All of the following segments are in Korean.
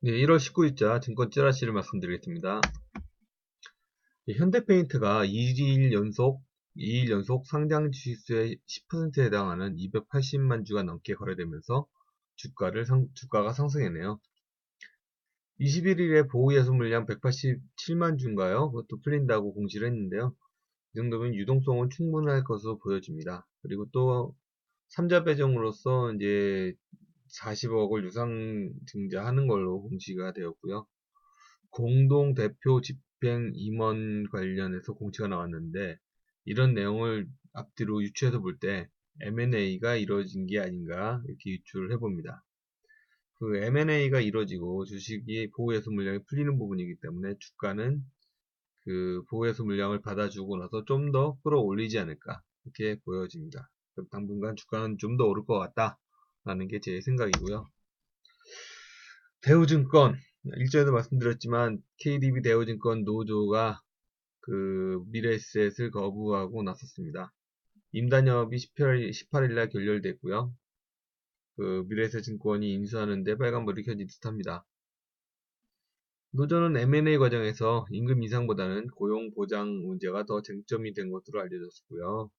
네, 1월 19일자 증권 찌라시를 말씀드리겠습니다. 현대페인트가 2일 연속 상장 주식수의 10%에 해당하는 280만 주가 넘게 거래되면서 주가가 상승했네요. 21일에 보호예수 물량 187만 주인가요? 그것도 풀린다고 공시를 했는데요. 이 정도면 유동성은 충분할 것으로 보여집니다. 그리고 또 3자 배정으로서 이제 40억을 유상 증자하는 걸로 공시가 되었고요. 공동 대표 집행 임원 관련해서 공지가 나왔는데 이런 내용을 앞뒤로 유추해서 볼 때 M&A가 이루어진 게 아닌가 이렇게 유추를 해봅니다. 그 M&A가 이루어지고 주식이 보호예수 물량이 풀리는 부분이기 때문에 주가는 그 보호예수 물량을 받아주고 나서 좀 더 끌어올리지 않을까 이렇게 보여집니다. 당분간 주가는 좀 더 오를 것 같다라는 게 제 생각이고요. 대우증권 일전에도 말씀드렸지만 KDB 대우증권 노조가 그 미래에셋을 거부하고 나섰습니다. 임단협이 18일날 결렬됐고요. 그 미래에셋증권이 인수하는데 빨간불이 켜진 듯합니다. 노조는 M&A 과정에서 임금 인상보다는 고용 보장 문제가 더 쟁점이 된 것으로 알려졌고요.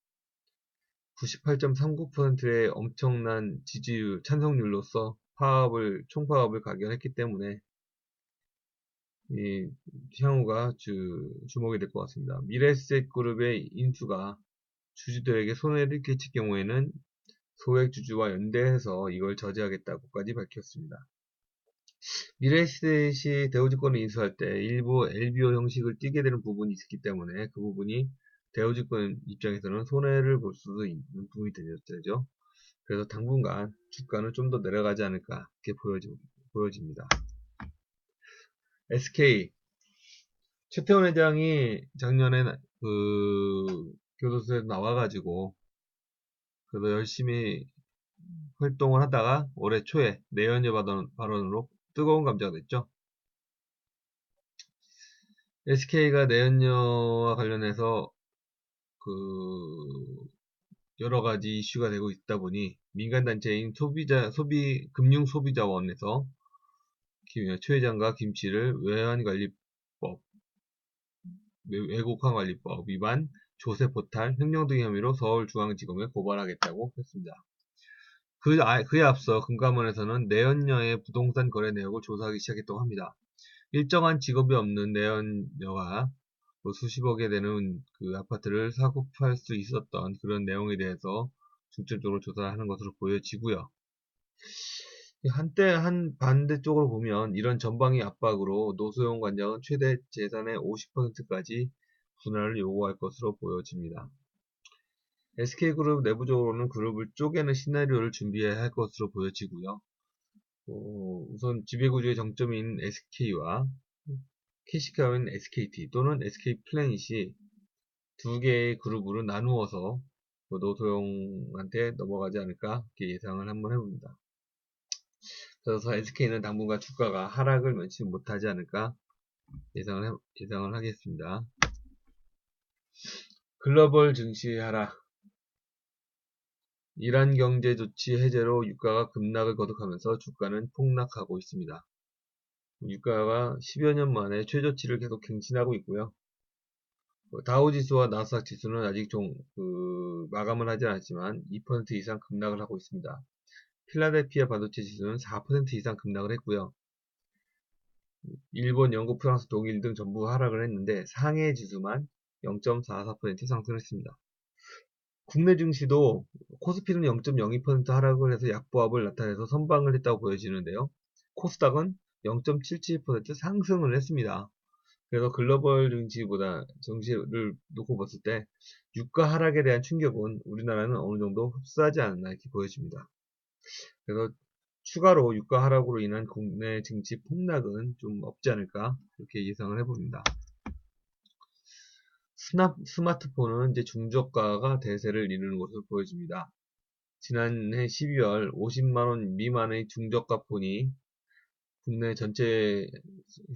98.39%의 엄청난 지지율, 찬성률로서 총파업을 가결했기 때문에 이 향후가 주목이 될 것 같습니다. 미래에셋그룹의 인수가 주주들에게 손해를 끼칠 경우에는 소액주주와 연대해서 이걸 저지하겠다고까지 밝혔습니다. 미래에셋이 대우증권을 인수할 때 일부 LBO 형식을 띠게 되는 부분이 있기 때문에 그 부분이 대우증권 입장에서는 손해를 볼 수도 있는 부분이 되죠. 그래서 당분간 주가는 좀 더 내려가지 않을까 이렇게 보여집니다. SK 최태원 회장이 작년에 교도소에 나와가지고 그래도 열심히 활동을 하다가 올해 초에 내연녀 발언으로 뜨거운 감자가 됐죠. SK가 내연녀와 관련해서 그 여러 가지 이슈가 되고 있다 보니 민간단체인 금융소비자원에서 최 회장과 김 씨를 외국환관리법 위반, 조세포탈, 횡령 등의 혐의로 서울중앙지검에 고발하겠다고 했습니다. 그에 앞서 금감원에서는 내연녀의 부동산 거래 내역을 조사하기 시작했다고 합니다. 일정한 직업이 없는 내연녀가 수십억에 되는 그 아파트를 사고팔 수 있었던 그런 내용에 대해서 중점적으로 조사하는 것으로 보여지고요. 한 반대쪽으로 보면 이런 전방위 압박으로 노소영 관장은 최대 재산의 50%까지 분할을 요구할 것으로 보여집니다. SK그룹 내부적으로는 그룹을 쪼개는 시나리오를 준비해야 할 것으로 보여지고요. 우선 지배구조의 정점인 SK와 캐시카우인 SKT 또는 SK플래닛이 두 개의 그룹으로 나누어서 노소영한테 넘어가지 않을까 이렇게 예상을 한번 해봅니다. 그래서 SK는 당분간 주가가 하락을 면치 못하지 않을까 예상을 하겠습니다. 글로벌 증시 하락. 이란 경제 조치 해제로 유가가 급락을 거듭하면서 주가는 폭락하고 있습니다. 유가가 10여 년 만에 최저치를 계속 갱신하고 있고요. 다우지수와 나스닥 지수는 아직 마감을 하지 않았지만 2% 이상 급락을 하고 있습니다. 필라델피아 반도체 지수는 4% 이상 급락을 했고요. 일본, 영국, 프랑스, 독일 등 전부 하락을 했는데 상해 지수만 0.44% 상승했습니다. 국내 증시도 코스피는 0.02% 하락을 해서 약보합을 나타내서 선방을 했다고 보여지는데요. 코스닥은 0.77% 상승을 했습니다. 그래서 글로벌 증시를 놓고 봤을 때 유가 하락에 대한 충격은 우리나라는 어느 정도 흡수하지 않았나 이렇게 보여집니다. 그래서 추가로 유가 하락으로 인한 국내 증시 폭락은 좀 없지 않을까 이렇게 예상을 해봅니다. 스마트폰은 이제 중저가가 대세를 이루는 것으로 보여집니다. 지난해 12월 50만원 미만의 중저가 폰이 국내 전체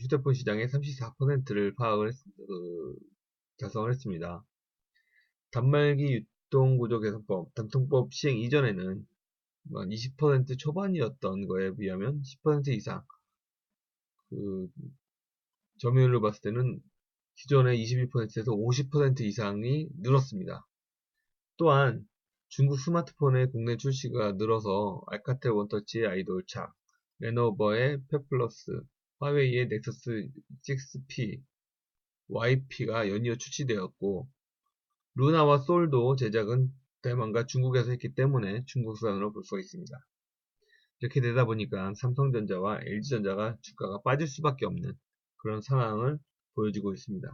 휴대폰 시장의 34%를 달성을 했습니다. 단말기 유통구조 개선법, 단통법 시행 이전에는 20% 초반이었던 거에 비하면 10% 이상 그 점유율로 봤을 때는 기존의 22%에서 50% 이상이 늘었습니다. 또한 중국 스마트폰의 국내 출시가 늘어서 알카텔 원터치의 아이돌차, 레노버의 페플러스, 화웨이의 넥서스 6P, YP가 연이어 출시되었고, 루나와 솔도 제작은 대만과 중국에서 했기 때문에 중국산으로 볼 수가 있습니다. 이렇게 되다 보니까 삼성전자와 LG전자가 주가가 빠질 수밖에 없는 그런 상황을 보여주고 있습니다.